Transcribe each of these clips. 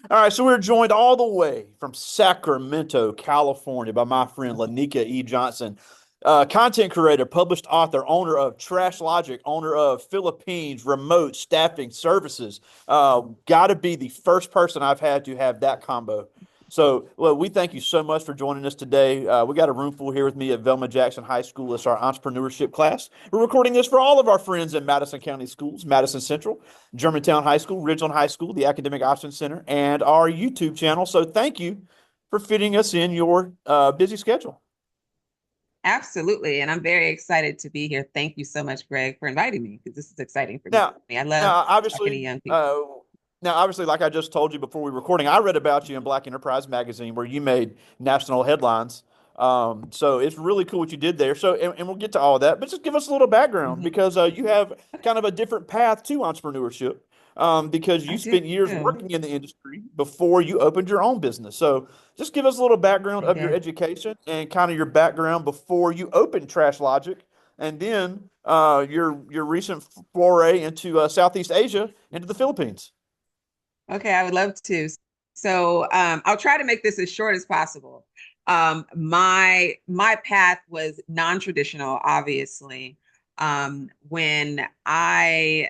All right, so we're joined all the way from Sacramento, California, by my friend Lainika Johnson, content creator, published author, owner of Trash Logic, owner of Philippines Remote Staffing Services. Got to be the first person I've had to have that combo. So, well, we thank you so much for joining us today. We got a room full here with me at Velma Jackson High School. It's our entrepreneurship class. We're recording this for all of our friends in Madison County Schools, Madison Central, Germantown High School, Ridgeland High School, the Academic Options Center, and our YouTube channel. So thank you for fitting us in your busy schedule. Absolutely. And I'm very excited to be here. Thank you so much, Greg, for inviting me because this is exciting for me. Now, I love now, talking to obviously, young people. uh, now, obviously, like I just told you before we were recording, I read about you in Black Enterprise magazine where you made national headlines. So it's really cool what you did there. So, and we'll get to all of that, but just give us a little background Mhm. because you have kind of a different path to entrepreneurship. Because you I do. spent years working in the industry before you opened your own business. So just give us a little background I of your did. education and kind of your background before you opened Trash Logic, and then your recent foray into Southeast Asia, into the Philippines. Okay, I would love to. So I'll try to make this as short as possible. My path was non-traditional, obviously. When I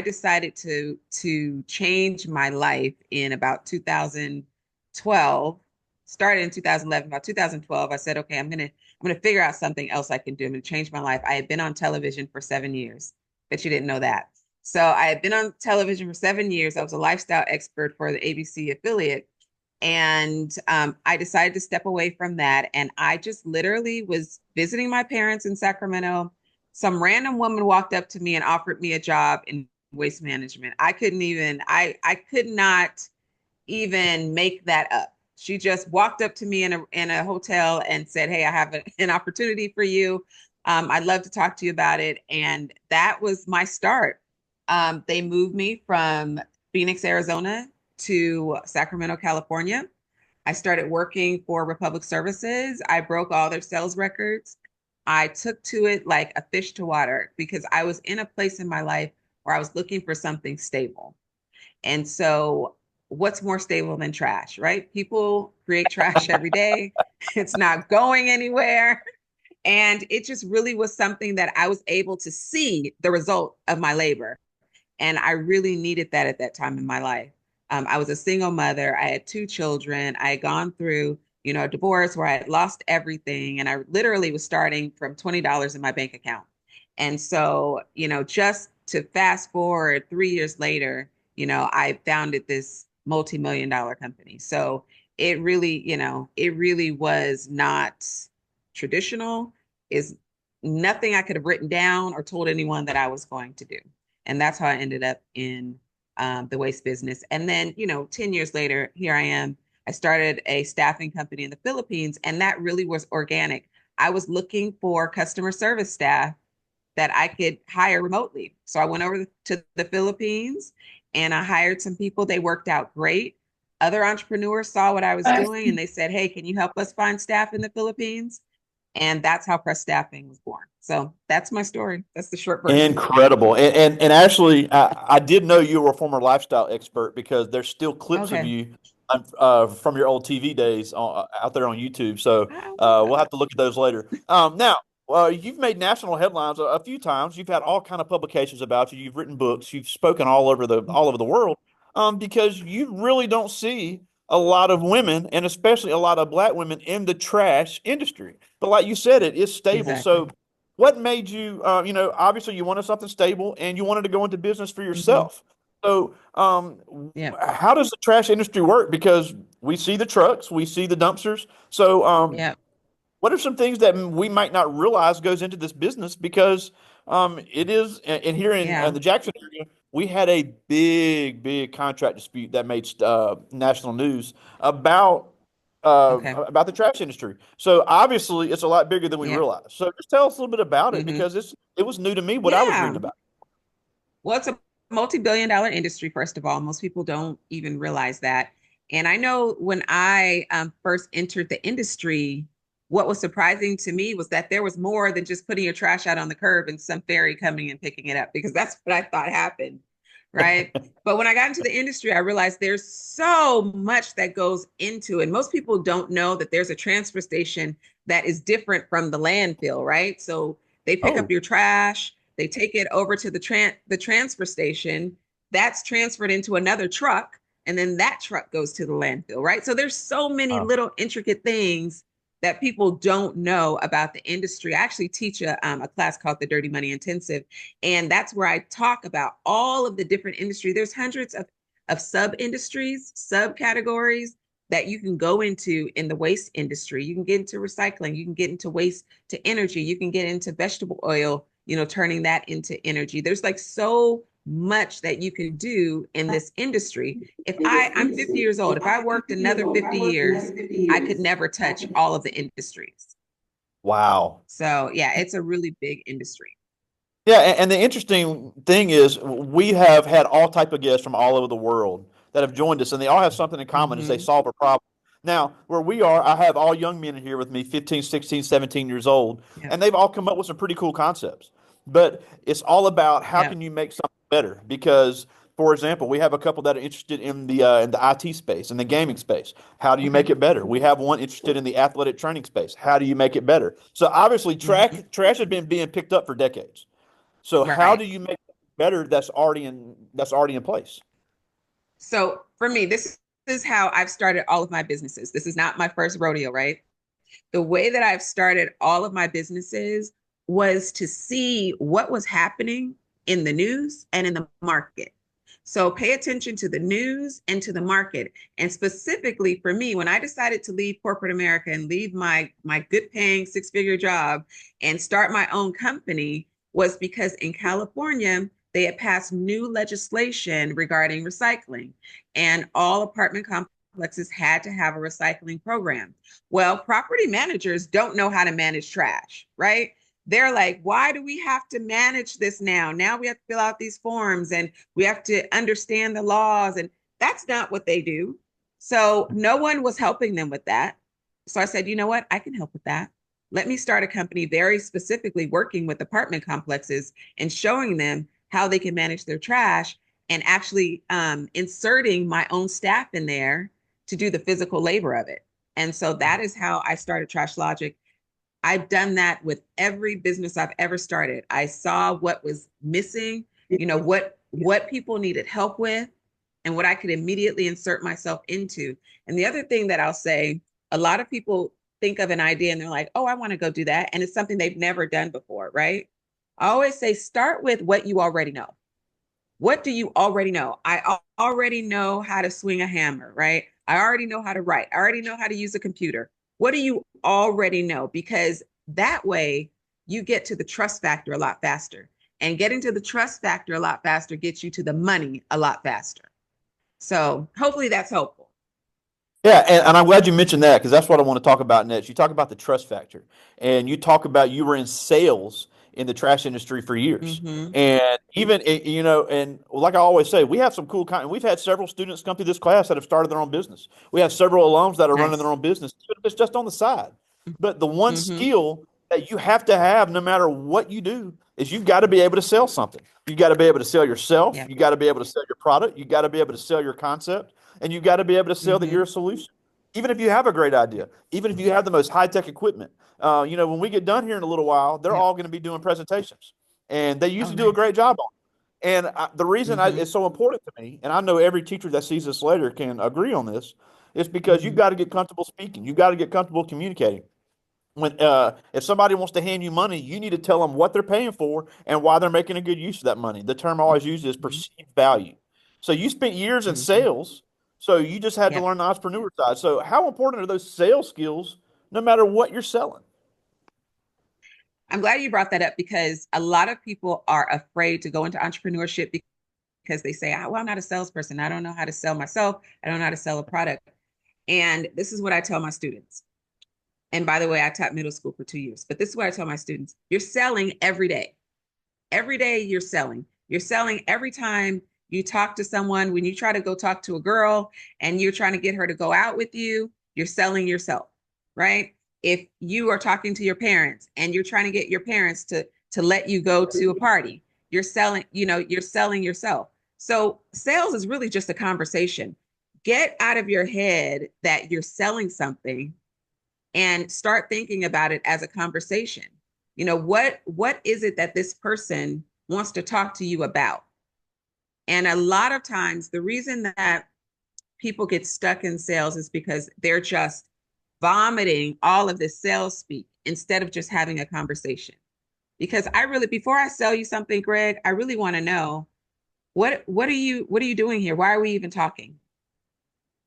decided to change my life in about 2012, started in 2011, about 2012, I said, okay, I'm gonna figure out something else I can do. I'm gonna change my life. I had been on television for 7 years. Bet you didn't know that. So I had been on television for 7 years. I was a lifestyle expert for the ABC affiliate. And I decided to step away from that. And I just literally was visiting my parents in Sacramento. Some random woman walked up to me and offered me a job in waste management. I could not even make that up. She just walked up to me in a hotel and said, "Hey, I have an opportunity for you. I'd love to talk to you about it." And that was my start. They moved me from Phoenix, Arizona to Sacramento, California. I started working for Republic Services. I broke all their sales records. I took to it like a fish to water because I was in a place in my life where I was looking for something stable. And so, what's more stable than trash, right? People create trash every day, it's not going anywhere. And it just really was something that I was able to see the result of my labor. And I really needed that at that time in my life. I was a single mother. I had two children. I had gone through, a divorce where I had lost everything. And I literally was starting from $20 in my bank account. And so, just to fast forward 3 years later, I founded this multi-million dollar company. So it really was not traditional, is nothing I could have written down or told anyone that I was going to do. And that's how I ended up in the waste business. And then, 10 years later, here I am. I started a staffing company in the Philippines, and that really was organic. I was looking for customer service staff that I could hire remotely. So I went over to the Philippines and I hired some people. They worked out great. Other entrepreneurs saw what I was doing and they said, "Hey, can you help us find staff in the Philippines?" And that's how Press Staffing was born. So that's my story. That's the short version. Incredible. And actually, I did know you were a former lifestyle expert because there's still clips of Okay. you from your old TV days out there on YouTube. So we'll Oh, have to look at those later. Now, you've made national headlines a few times. You've had all kind of publications about you. You've written books. You've spoken all over the world. Because you really don't see a lot of women, and especially a lot of black women, in the trash industry. But like you said, it is stable. So exactly. what made you, obviously you wanted something stable and you wanted to go into business for Hmm. yourself. So, Yeah. how does the trash industry work? Because we see the trucks, we see the dumpsters. So, Yeah. what are some things that we might not realize goes into this business? Because, it is, and here in Yeah. the Jackson area, we had a big contract dispute that made national news about Okay. about the trash industry. So obviously, it's a lot bigger than we Yeah. realize. So just tell us a little bit about it Hmm. because it was new to me what I was reading Yeah. about. Well, it's a multi-billion dollar industry, first of all. Most people don't even realize that. And I know when I first entered the industry, what was surprising to me was that there was more than just putting your trash out on the curb and some fairy coming and picking it up, because that's what I thought happened. right? But when I got into the industry, I realized there's so much that goes into it. Most people don't know that there's a transfer station that is different from the landfill, right? So they pick up Oh, your trash, they take it over to the transfer station, that's transferred into another truck, and then that truck goes to the landfill, right? So there's so many wow. little intricate things that people don't know about the industry. I actually teach a class called the Dirty Money Intensive, and that's where I talk about all of the different industry. There's hundreds of sub industries, subcategories that you can go into in the waste industry. You can get into recycling, you can get into waste to energy, you can get into vegetable oil, turning that into energy. There's like so much that you can do in this industry. I'm 50 years old, if I worked another 50 years, I could never touch all of the industries. Wow. So yeah, it's a really big industry. Yeah, and the interesting thing is we have had all type of guests from all over the world that have joined us, and they all have something in common is they Mm-hmm. solve a problem. Now, where we are, I have all young men in here with me, 15, 16, 17 years old, Yep. and they've all come up with some pretty cool concepts. But it's all about how Yep. can you make something better? Because, for example, we have a couple that are interested in the IT space, in the gaming space. How do you Okay. make it better? We have one interested in the athletic training space. How do you make it better? So obviously, Mm-hmm. trash has been being picked up for decades. So how Right. do you make it better that's already in place? So for me, this is how I've started all of my businesses. This is not my first rodeo, right? The way that I've started all of my businesses was to see what was happening in the news and in the market. So pay attention to the news and to the market. And specifically for me, when I decided to leave corporate America and leave my good paying six-figure job and start my own company was because in California, they had passed new legislation regarding recycling, and all apartment complexes had to have a recycling program. Well, property managers don't know how to manage trash, right? They're like, why do we have to manage this now? Now we have to fill out these forms and we have to understand the laws. And that's not what they do. So no one was helping them with that. So I said, you know what? I can help with that. Let me start a company very specifically working with apartment complexes and showing them how they can manage their trash and actually inserting my own staff in there to do the physical labor of it. And so that is how I started Trash Logic. I've done that with every business I've ever started. I saw what was missing, what people needed help with and what I could immediately insert myself into. And the other thing that I'll say, a lot of people think of an idea and they're like, "Oh, I want to go do that." And it's something they've never done before, right? I always say start with what you already know. What do you already know? Already know how to swing a hammer, right? I already know how to write. I already know how to use a computer. What do you already know? Because that way you get to the trust factor a lot faster. And getting to the trust factor a lot faster gets you to the money a lot faster. So hopefully that's helpful. Yeah, and I'm glad you mentioned that because that's what I want to talk about next. You talk about the trust factor, and you talk about you were in sales in the trash industry for years, Mm-hmm. and even and like I always say, we have some cool content. We've had several students come through this class that have started their own business. We have several alums that are running their Nice. own business, even if it's just on the side. But the one Mm-hmm. skill that you have to have, no matter what you do, is you've got to be able to sell something. You got to be able to sell yourself. Yep. You got to be able to sell your product. You got to be able to sell your concept and you got to be able to sell that Mm-hmm. you're a solution. Even if you have a great idea, even if you have the most high tech equipment, when we get done here in a little while, they're Yep. all going to be doing presentations, and they Oh, usually do a great nice. job on it. And the reason Mm-hmm. it's so important to me, and I know every teacher that sees this later can agree on this, is because you've Mm-hmm. got to get comfortable speaking. You've got to get comfortable communicating. If somebody wants to hand you money, you need to tell them what they're paying for and why they're making a good use of that money. The term I always used is Mm-hmm. perceived value. So you spent years in Mm-hmm. sales, so you just had to Yep. learn the entrepreneur side. So how important are those sales skills, no matter what you're selling? I'm glad you brought that up because a lot of people are afraid to go into entrepreneurship because they say, well, I'm not a salesperson. I don't know how to sell myself. I don't know how to sell a product. And this is what I tell my students. And by the way, I taught middle school for 2 years, but this is what I tell my students. You're selling every day. Every day you're selling. You're selling every time you talk to someone. When you try to go talk to a girl and you're trying to get her to go out with you, you're selling yourself, right? If you are talking to your parents and you're trying to get your parents to let you go to a party, you're selling, you're selling yourself. So sales is really just a conversation. Get out of your head that you're selling something and start thinking about it as a conversation. What is it that this person wants to talk to you about? And a lot of times the reason that people get stuck in sales is because they're just vomiting all of this sales speak instead of just having a conversation. Because I really, before I sell you something, Greg, I really want to know what are you doing here? Why are we even talking?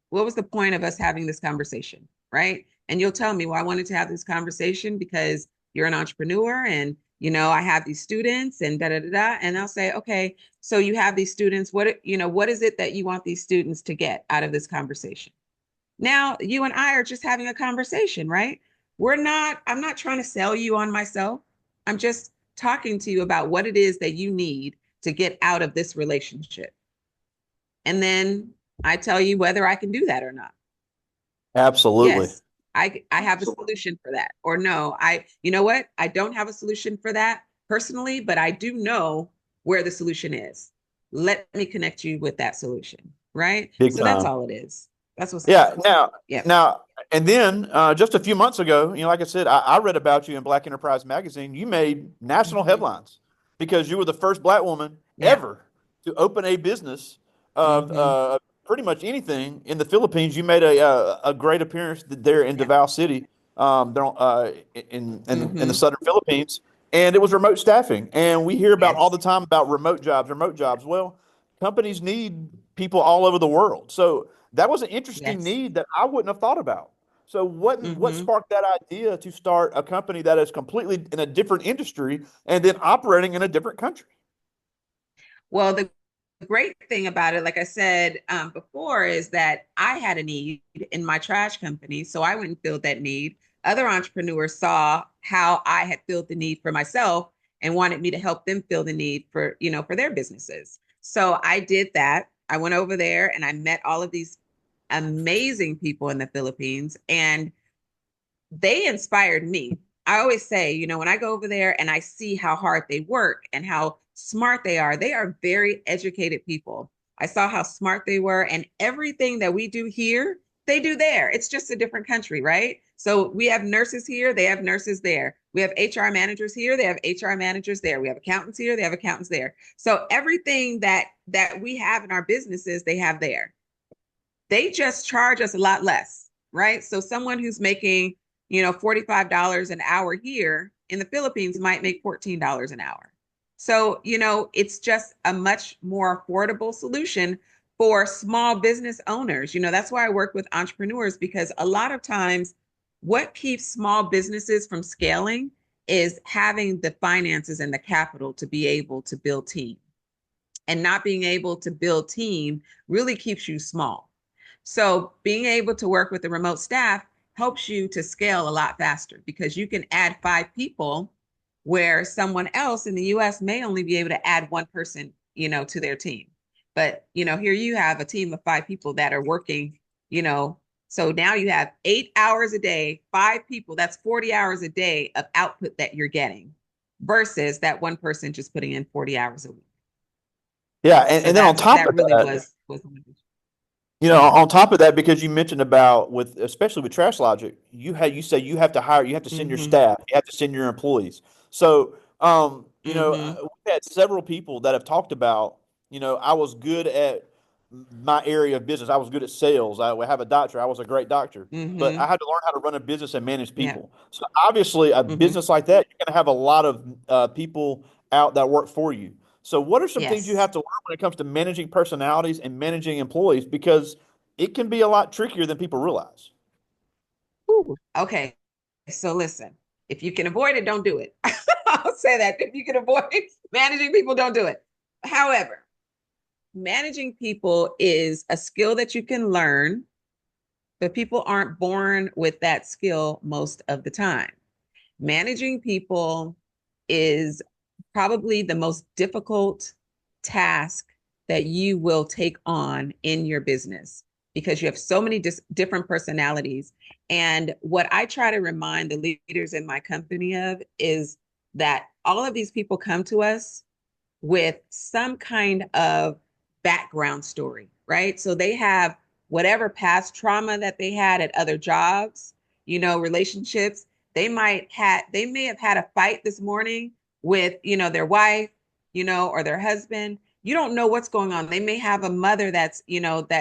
What was the point of us having this conversation? Right. And you'll tell me, well, I wanted to have this conversation because you're an entrepreneur and I have these students and da da da da. And I'll say, okay, so you have these students. What is it that you want these students to get out of this conversation? Now you and I are just having a conversation, right? I'm not trying to sell you on myself. I'm just talking to you about what it is that you need to get out of this relationship. And then I tell you whether I can do that or not. Absolutely. Yes, I have a solution for that. Or no, you know what? I don't have a solution for that personally, but I do know where the solution is. Let me connect you with that solution, right? Big So that's time. all it is. That's what's Yeah. Now, Yep. now, and then just a few months ago, like I said, I read about you in Black Enterprise Magazine. You made national Hmm. headlines because you were the first Black woman Yeah. ever to open a business of Hmm. pretty much anything in the Philippines. You made a great appearance there in Yeah. Davao City, there in the Hmm. southern Philippines, and it was remote staffing. And we hear about all Yes. the time about remote jobs, remote jobs. Well, companies need people all over the world. So that was an interesting Yes. need that I wouldn't have thought about. So what Hmm. sparked that idea to start a company that is completely in a different industry and then operating in a different country? Well, the great thing about it, like I said before, is that I had a need in my trash company. So I went and filled that need. Other entrepreneurs saw how I had filled the need for myself and wanted me to help them fill the need for their businesses. So I did that. I went over there and I met all of these amazing people in the Philippines. And they inspired me. I always say, when I go over there and I see how hard they work and how smart they are very educated people. I saw how smart they were, and everything that we do here, they do there. It's just a different country, right? So we have nurses here, they have nurses there. We have HR managers here, they have HR managers there. We have accountants here, they have accountants there. So everything that we have in our businesses, they have there. They just charge us a lot less, right? So someone who's making, $45 an hour here in the Philippines might make $14 an hour. So, it's just a much more affordable solution for small business owners. That's why I work with entrepreneurs because a lot of times what keeps small businesses from scaling is having the finances and the capital to be able to build team. And not being able to build team really keeps you small. So being able to work with the remote staff helps you to scale a lot faster because you can add 5 people where someone else in the US may only be able to add one person, to their team. But, here you have a team of 5 people that are working, you know, so now you have 8 hours a day, 5 people, that's 40 hours a day of output that you're getting versus that one person just putting in 40 hours a week. Yeah, So and then on top that of really that, was on Mhm. top of that, because you mentioned about with especially with Trash Logic, you say you have to hire, you have to send your Mhm. staff, you have to send your employees. So, Mhm. we've had several people that have talked about, I was good at my area of business. I was good at sales. I would have a doctor. I was a great doctor, but I Mhm. had to learn how to run a business and manage Yeah. people. So obviously, a Mhm. business like that, you're going to have a lot of people out that work for you. So, what are some things you Yes. have to learn when it comes to managing personalities and managing employees? Because it can be a lot trickier than people realize. Ooh. Okay. So listen, if you can avoid it, don't do it. I'll say that. If you can avoid managing people, don't do it. However, managing people is a skill that you can learn, but people aren't born with that skill most of the time. Managing people is probably the most difficult task that you will take on in your business because you have so many different personalities. And what I try to remind the leaders in my company of is that all of these people come to us with some kind of background story, right? So they have whatever past trauma that they had at other jobs, relationships. They may have had a fight this morning with, their wife, or their husband. You don't know what's going on. They may have a mother that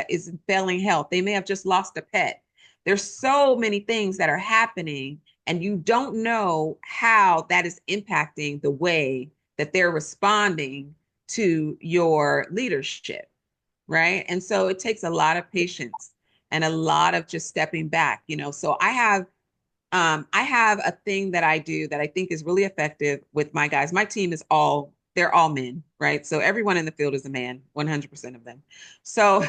is in failing health. They may have just lost a pet. There's so many things that are happening, and you don't know how that is impacting the way that they're responding to your leadership, right? And so it takes a lot of patience and a lot of just stepping back. So I have a thing that I do that I think is really effective with my guys. My team they're all men, right? So everyone in the field is a man, 100% of them. So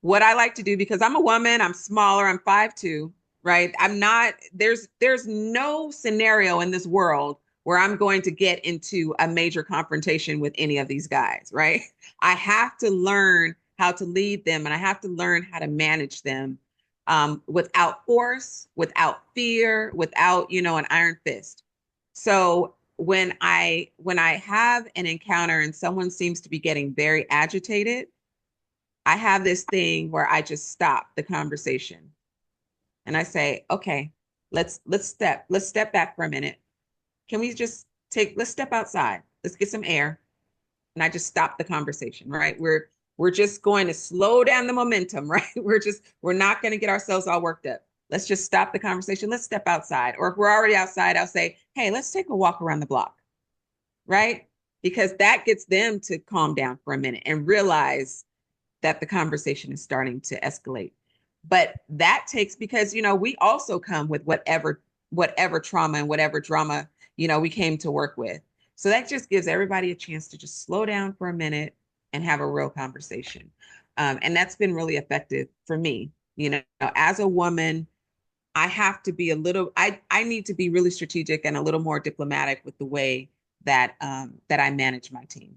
what I like to do, because I'm a woman, I'm smaller, I'm 5'2", right? I'm not, there's no scenario in this world where I'm going to get into a major confrontation with any of these guys, right? I have to learn how to lead them, and I have to learn how to manage them, without force, without fear, without, an iron fist. So when I have an encounter and someone seems to be getting very agitated, I have this thing where I just stop the conversation and I say, okay, let's step back for a minute. Can we just let's step outside. Let's get some air. And I just stop the conversation, right? We're just going to slow down the momentum, right? We're not going to get ourselves all worked up. Let's just stop the conversation. Let's step outside. Or if we're already outside, I'll say, hey, let's take a walk around the block, right? Because that gets them to calm down for a minute and realize that the conversation is starting to escalate. But that takes, because we also come with whatever trauma and whatever drama we came to work with. So that just gives everybody a chance to just slow down for a minute and have a real conversation. And that's been really effective for me. As a woman, I need to be really strategic and a little more diplomatic with the way that I manage my team.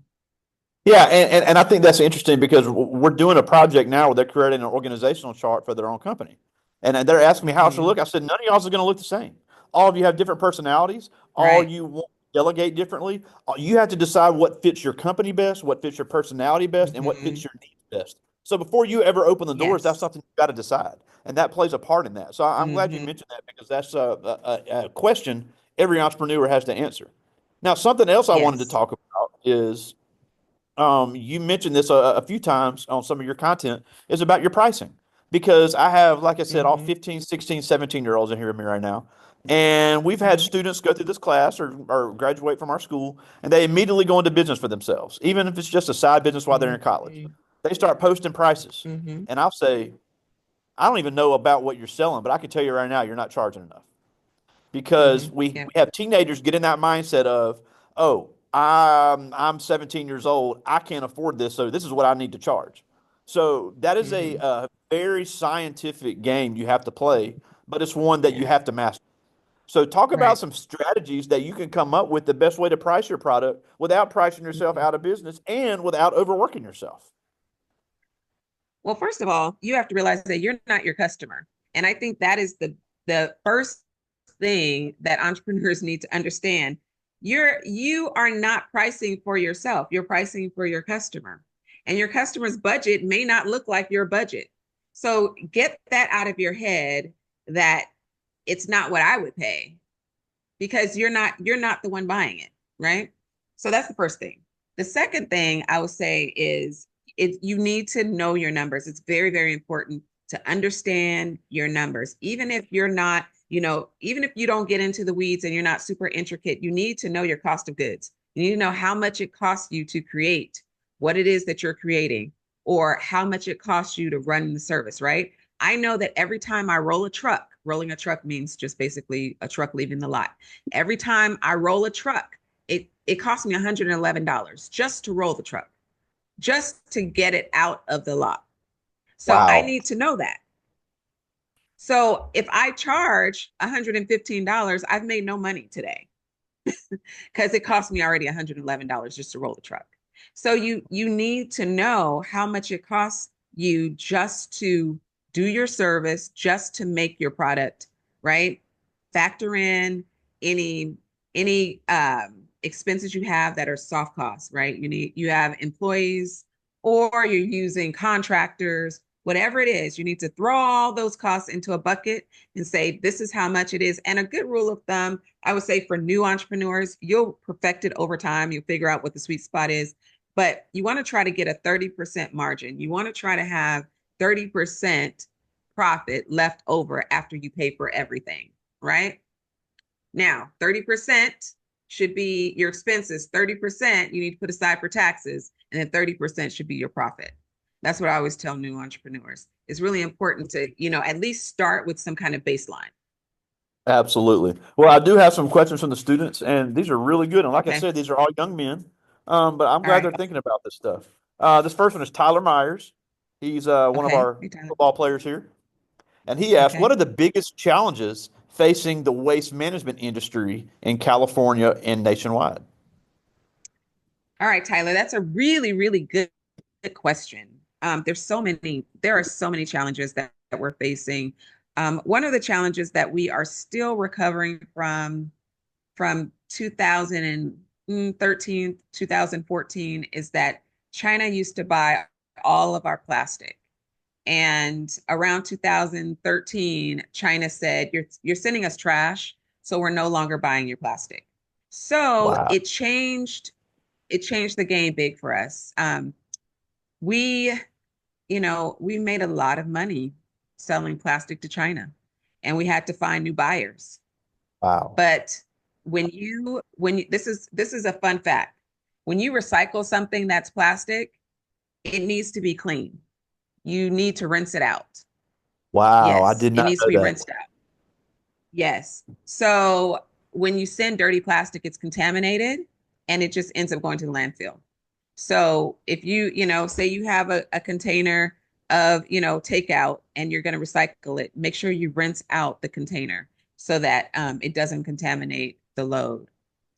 Yeah, and I think that's interesting because we're doing a project now where they're creating an organizational chart for their own company. And they're asking me how it should Mm-hmm. look. I said, none of y'all's are going to look the same. All of you have different personalities. All Right. you want to delegate differently. You have to decide what fits your company best, what fits your personality best, and what Mm-hmm. fits your needs best. So before you ever open the doors, that's Yes. something you've got to decide. And that plays a part in that. So I'm glad you Mm-hmm. mentioned that because that's a question every entrepreneur has to answer. Now, something else I wanted to Yes. talk about is you mentioned this a few times on some of your content is about your pricing because I have, like I said, all Mm-hmm. 15, 16, 17-year-olds in here with me right now. And we've had Mm-hmm. students go through this class or graduate from our school, and they immediately go into business for themselves, even if it's just a side business while they're in college. Mm-hmm. They start posting prices. Mm-hmm. And I'll say, I don't even know about what you're selling, but I can tell you right now, you're not charging enough Mm-hmm. because we Yep. have teenagers get in that mindset of, oh, I'm 17 years old, I can't afford this, so this is what I need to charge. So that is Mm-hmm. a very scientific game you have to play, but it's one that you Yeah. have to master. So talk about Right. some strategies that you can come up with the best way to price your product without pricing yourself Mm-hmm. out of business and without overworking yourself. Well, first of all, you have to realize that you're not your customer. And I think that is the first thing that entrepreneurs need to understand. You are not pricing for yourself. You're pricing for your customer. And your customer's budget may not look like your budget. So get that out of your head that it's not what I would pay, because you're not the one buying it, right? So that's the first thing. The second thing I would say is you need to know your numbers. It's very, very important to understand your numbers. Even if you're not, even if you don't get into the weeds and you're not super intricate, you need to know your cost of goods. You need to know how much it costs you to create what it is that you're creating, or how much it costs you to run the service, right? I know that every time I roll a truck, rolling a truck means just basically a truck leaving the lot. Every time I roll a truck, it costs me $111 just to roll the truck, just to get it out of the lot. So I Wow. need to know that. So if I charge $115, I've made no money today because it cost me already $111 just to roll the truck. So you need to know how much it costs you just to do your service, just to make your product, right? Factor in any expenses you have that are soft costs, right? You have employees, or you're using contractors, whatever it is, you need to throw all those costs into a bucket and say, this is how much it is. And a good rule of thumb, I would say for new entrepreneurs, you'll perfect it over time. You'll figure out what the sweet spot is, but you want to try to get a 30% margin. You want to try to have 30% profit left over after you pay for everything, right? Now, 30% should be your expenses. 30% you need to put aside for taxes, and then 30% should be your profit. That's what I always tell new entrepreneurs. It's really important to, at least start with some kind of baseline. Absolutely. Well, I do have some questions from the students, and these are really good. And like I Okay. said, these are all young men, but I'm All glad right. they're thinking about this stuff. This first one is Tyler Myers. He's one of Okay. our Hey, Tyler. football players here. And he asked, what Okay. are the biggest challenges facing the waste management industry in California and nationwide? All right, Tyler. That's a really, really good question. There are so many challenges that we're facing. One of the challenges that we are still recovering from 2013, 2014 is that China used to buy all of our plastic. And around 2013, China said, you're sending us trash, so we're no longer buying your plastic. So Wow. it changed the game big for us. We, we made a lot of money selling plastic to China, and we had to find new buyers. Wow. But when you this is a fun fact. When you recycle something that's plastic, it needs to be clean. You need to rinse it out. Wow. I Yes, did it not needs to know be that. rinsed out. Yes. So when you send dirty plastic, it's contaminated and it just ends up going to the landfill. So if say you have a container of, takeout and you're going to recycle it, make sure you rinse out the container so that it doesn't contaminate the load.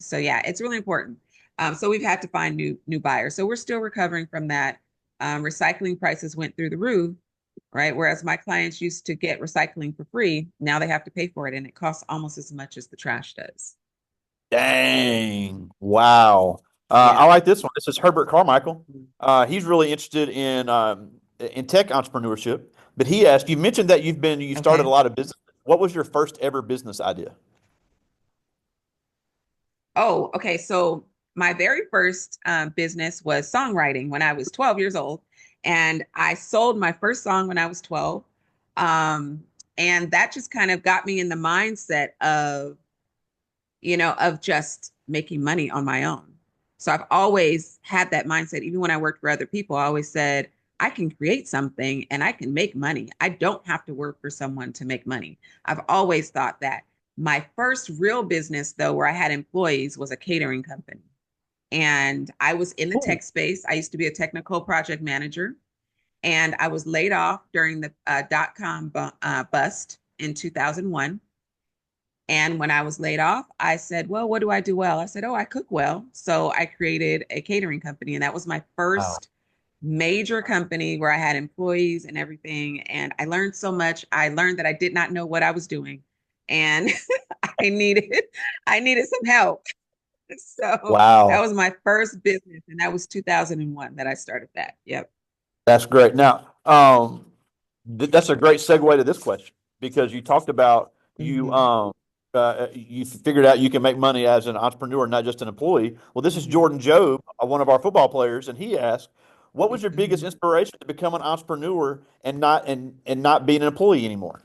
So yeah, it's really important. So we've had to find new buyers. So we're still recovering from that. Recycling prices went through the roof, right? Whereas my clients used to get recycling for free, now they have to pay for it, and it costs almost as much as the trash does. Dang. Wow. I Yeah. like this one. This is Herbert Carmichael. He's really interested in tech entrepreneurship, but he asked, you mentioned that you started a Okay. lot of business. What was your first ever business idea? Oh, okay. So my very first business was songwriting when I was 12 years old, and I sold my first song when I was 12. Um, and that just kind of got me in the mindset of just making money on my own. So I've always had that mindset. Even when I worked for other people, I always said, I can create something and I can make money. I don't have to work for someone to make money. I've always thought that. My first real business, though, where I had employees, was a catering company. And I was in the Cool. tech space. I used to be a technical project manager. And I was laid off during the dot-com bust in 2001. And when I was laid off, I said, well, what do I do well? I said, oh, I cook well. So I created a catering company. And that was my Wow. first major company where I had employees and everything. And I learned so much. I learned that I did not know what I was doing. And I needed I needed some help. So that Wow. was my first business. And that was 2001 that I started that. Yep. That's great. Now, that's a great segue to this question because you talked about Hmm. you figured out you can make money as an entrepreneur, not just an employee. Well, this is Hmm. Jordan Job, one of our football players, and he asked, "What was your biggest Hmm. inspiration to become an entrepreneur and not being an employee anymore?"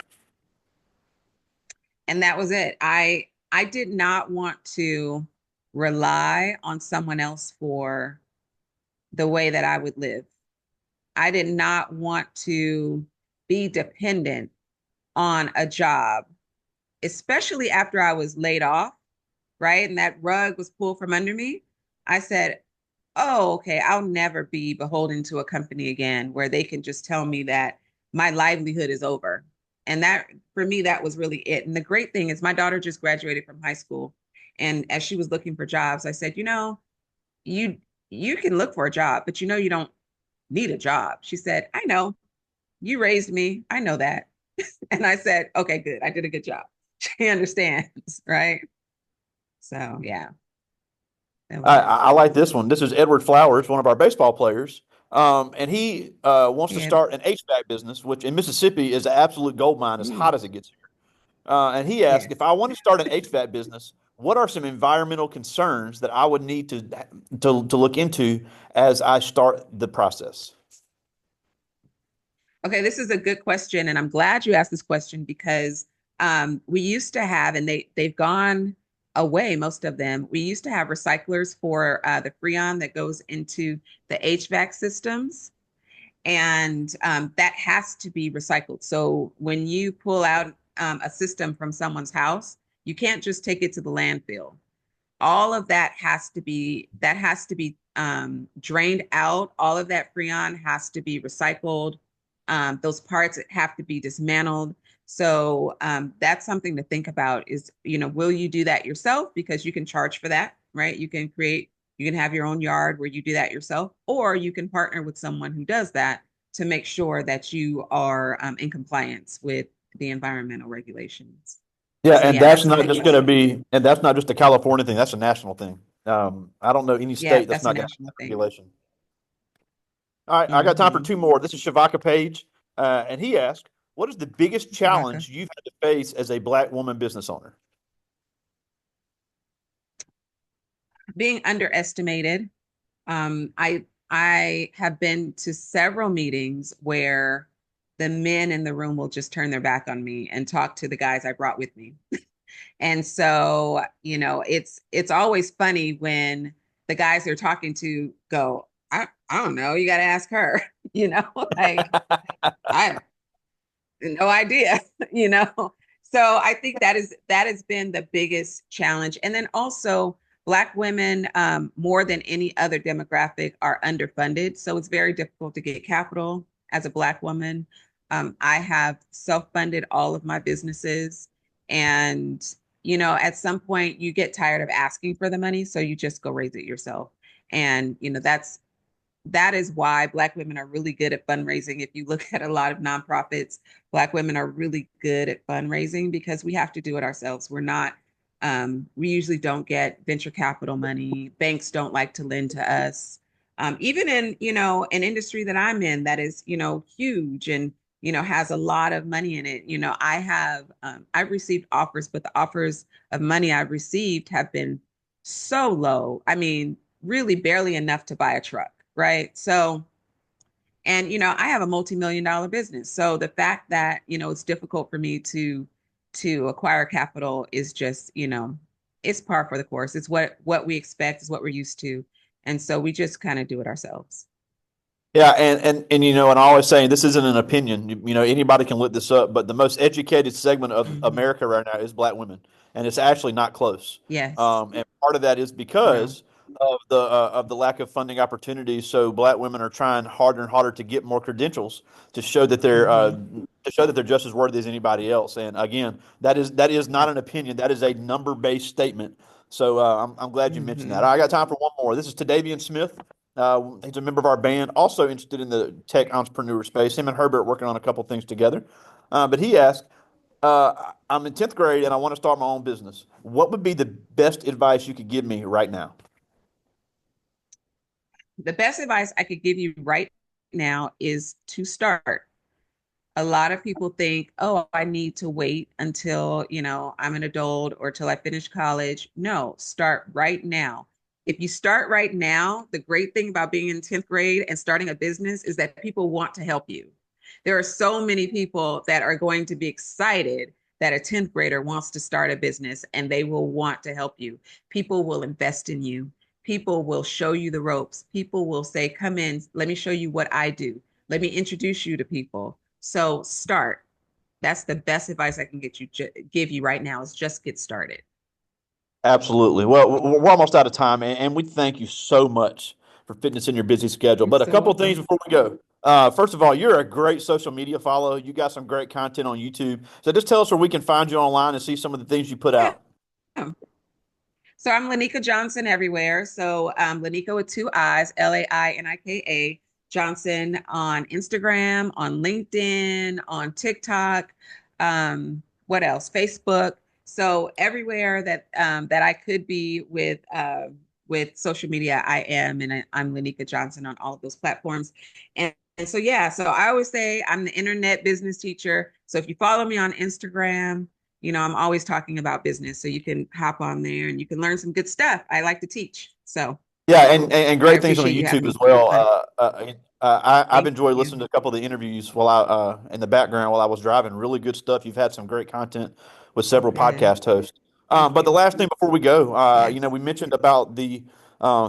And that was it. I did not want to rely on someone else for the way that I would live. I did not want to be dependent on a job, especially after I was laid off, right? And that rug was pulled from under me. I said, oh, okay, I'll never be beholden to a company again where they can just tell me that my livelihood is over. And that, for me, that was really it. And the great thing is, my daughter just graduated from high school. And as she was looking for jobs, I said, you you can look for a job, but you don't need a job. She said, I know, you raised me. I know that. And I said, okay, good. I did a good job. She understands, right? So yeah, that was I, it. I like this one. This is Edward Flowers, one of our baseball players. And he wants to Yeah. start an HVAC business, which in Mississippi is an absolute gold mine, as Ooh, hot as it gets here. And he asked, if yes. I want to start an HVAC business, what are some environmental concerns that I would need to look into as I start the process? Okay, this is a good question, and I'm glad you asked this question because we used to have, and they've gone away, most of them. We used to have recyclers for the freon that goes into the HVAC systems, and that has to be recycled. So when you pull out a system from someone's house, you can't just take it to the landfill. All of that has to be drained out. All of that freon has to be recycled. Those parts have to be dismantled. So that's something to think about is, will you do that yourself? Because you can charge for that, right? You can have your own yard where you do that yourself, or you can partner with someone who does that to make sure that you are in compliance with the environmental regulations. Yeah, So and yeah, that's that's a not good just going to question. be, and that's not just a California thing. That's a national thing. I don't know any Yeah, state that's that's a not going to have national that thing. regulation. All right, I got time for Hmm. two more. This is Shavaka Page, and he asked, "What is the biggest Shabaka. challenge you've had to face as a Black woman business owner?" Being underestimated. I have been to several meetings where the men in the room will just turn their back on me and talk to the guys I brought with me. And so, it's always funny when the guys they're talking to go, I don't know, you got to ask her, like I have no idea, you know. So I think that has been the biggest challenge. And then also Black women, more than any other demographic, are underfunded. So it's very difficult to get capital as a Black woman. I have self-funded all of my businesses. And, at some point you get tired of asking for the money. So you just go raise it yourself. And, that is why Black women are really good at fundraising. If you look at a lot of nonprofits, Black women are really good at fundraising because we have to do it ourselves. We usually don't get venture capital money. Banks don't like to lend to us. Even in, an industry that I'm in that is, huge and, has a lot of money in it. I've received offers, but the offers of money I've received have been so low. I mean, really barely enough to buy a truck, right? So, and I have a multi-million dollar business. So the fact that, it's difficult for me to acquire capital is just, it's par for the course. It's what we expect, is what we're used to. And so we just kind of do it ourselves. Yeah, and and I always saying this isn't an opinion. Anybody can look this up, but the most educated segment of Hmm. America right now is Black women, and it's actually not close. Yes. And part of that is No. because of the lack of funding opportunities. So Black women are trying harder and harder to get more credentials to show that Hmm. they're just as worthy as anybody else. And again, that is not Yep. an opinion. That is a number-based statement. So I'm glad you mentioned that. Hmm. All right, I got time for one more. This is Tadavian Smith. He's a member of our band, also interested in the tech entrepreneur space. Him and Herbert working on a couple things together. But he asked, I'm in 10th grade and I want to start my own business. What would be the best advice you could give me right now? The best advice I could give you right now is to start. A lot of people think, oh, I need to wait until, I'm an adult or till I finish college. No, start right now. If you start right now, the great thing about being in 10th grade and starting a business is that people want to help you. There are so many people that are going to be excited that a 10th grader wants to start a business and they will want to help you. People will invest in you. People will show you the ropes. People will say, come in, let me show you what I do. Let me introduce you to people. So start. That's the best advice I can give you right now is just get started. Absolutely. Well, we're almost out of time, and we thank you so much for fitting us in your busy schedule. You're But a so couple of things welcome. before we go. First of all, you're a great social media follow. You got some great content on YouTube. So just tell us where we can find you online and see some of the things you put Yeah. out. So I'm Lainika Johnson everywhere. So Lainika with two I's, Lainika Johnson on Instagram, on LinkedIn, on TikTok. What else? Facebook. So everywhere that I could be with with social media, I am, and I'm Lainika Johnson on all of those platforms. And so, yeah, so I always say I'm the internet business teacher. So if you follow me on Instagram, I'm always talking about business. So you can hop on there and you can learn some good stuff. I like to teach. So Yeah, and I great things on appreciate the you YouTube having as me on your well. platform. I've Thank enjoyed you. listening to a couple of the interviews while in the background while I was driving. Really good stuff. You've had some great content with Oh, several good. podcast hosts. Thank But the you. last thing before we go, Yes. we mentioned about the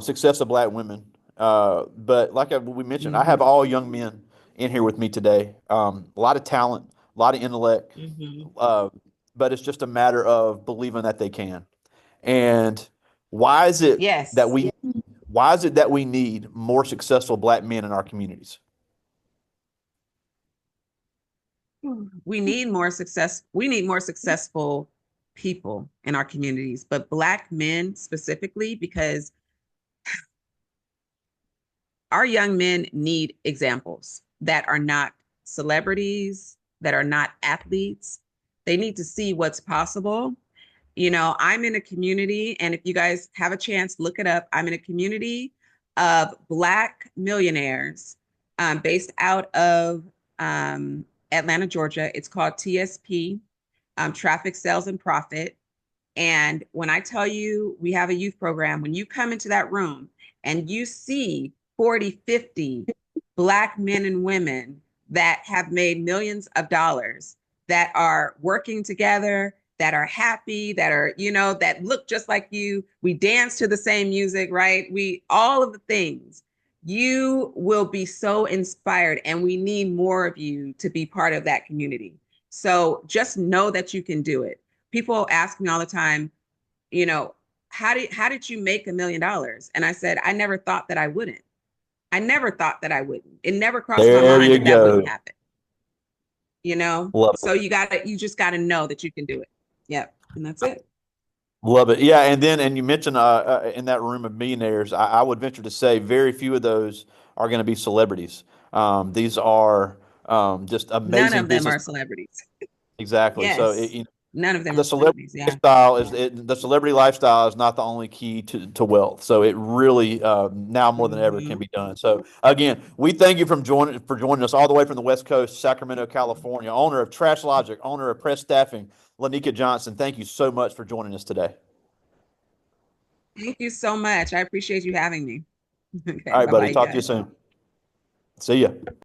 success of Black women. But we mentioned, I have Hmm. all young men in here with me today. A lot of talent, a lot of intellect, Hmm. uh, but it's just a matter of believing that they can. And why is it that Yes. we why is it that we need more successful Black men in our communities? We need more success. We need more successful people in our communities, but Black men specifically, because our young men need examples that are not celebrities, that are not athletes. They need to see what's possible. I'm in a community, and if you guys have a chance, look it up. I'm in a community of Black millionaires based out of um, Atlanta, Georgia. It's called TSP, Traffic Sales and Profit. And when I tell you we have a youth program, when you come into that room and you see 40, 50 Black men and women that have made millions of dollars, that are working together, that are happy, that are, that look just like you, we dance to the same music, right? All of the things, you will be so inspired. And we need more of you to be part of that community. So just know that you can do it. People ask me all the time, you know, how did you make $1 million? And I said, I never thought that I wouldn't. I never thought that I wouldn't. It never crossed my There mind you that that go. wouldn't happen. Love So you just gotta know that you can do it. Yep. And that's it. Love it. Yeah, and you mentioned in that room of millionaires, I would venture to say very few of those are going to be celebrities. These are just None amazing of them business. are celebrities. Exactly. So Yes. None of them the are celebrity celebrities. Yeah. lifestyle the celebrity lifestyle is not the only key to wealth. So it really now more than ever can Hmm. be done. So again, we thank you for joining us all the way from the West Coast, Sacramento, California. Owner of Trash Logic, owner of Press Staffing, Lainika Johnson. Thank you so much for joining us today. Thank you so much. I appreciate you having me. All Okay. right, Bye buddy. bye, you Talk to you guys. soon. See ya.